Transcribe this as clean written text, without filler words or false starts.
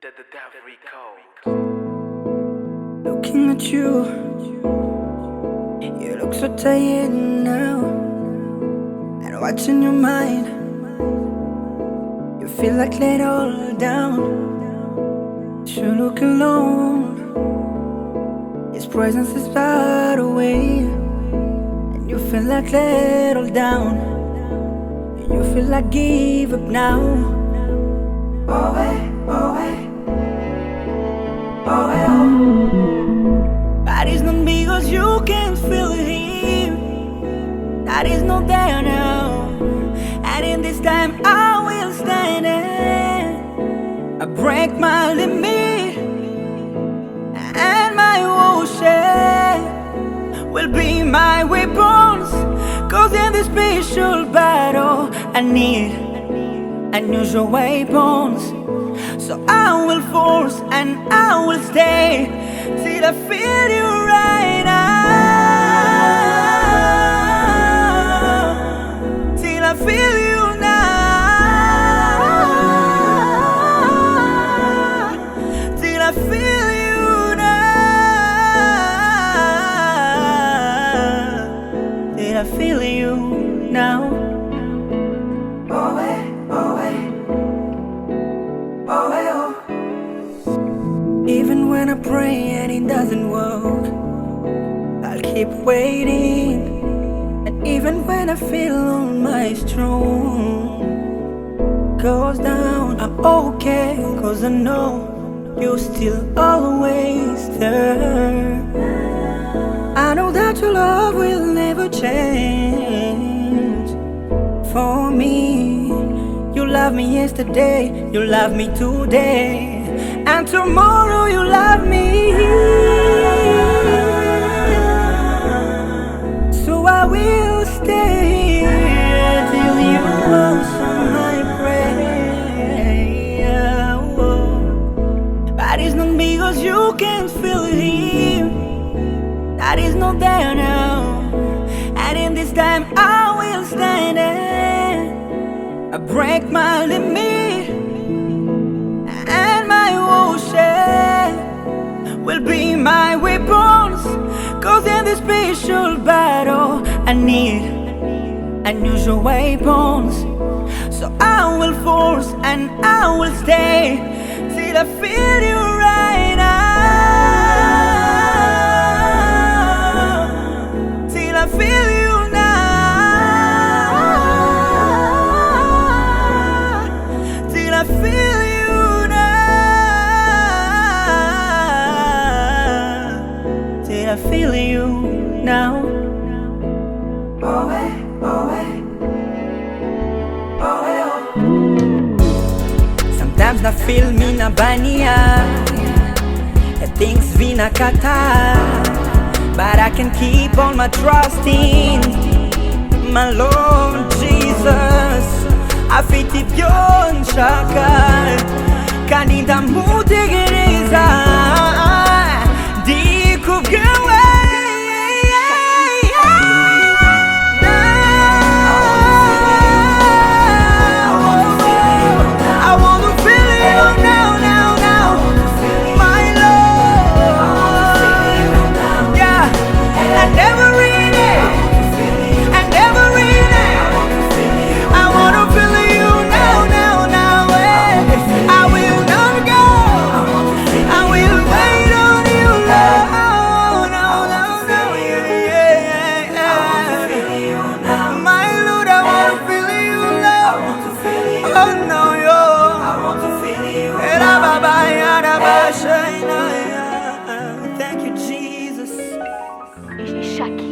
The Devil Records. Looking at you, you look so tired now. And what's in your mind? You feel like laid all down. You look alone. His presence is far away, and you feel like laid all down. You feel like give up now. But it's not because you can't feel him that is not there now. And in this time I will stand and I break my limit, and my ocean will be my weapons. Cause in this special battle I need unusual weapons. So I will force and I will stay till I feel you right now. Till I feel you now. Till I feel you now. Till I feel you now. Even when I pray and it doesn't work, I'll keep waiting. And even when I feel all my strong goes down, I'm okay, cause I know you're still always there. I know that your love will never change. For me, you loved me yesterday, you love me today, and tomorrow you love me. So I will stay here till you answer my prayer. But it's not because you can't feel him that is not there now. And in this time I will stand and I break my limit, and my ocean will be my weapons. Cause in this special battle I need unusual weapons. So I will force and I will stay till I feel you right now. Till I feel you now. Till I feel you now. Till I feel you now. Sometimes I feel me na bania and things vinakataa, but I can keep all my trust in my Lord Jesus. Afite byon shaka kanida mutegereza di kubgawa. Thank you, Jesus. Shaki.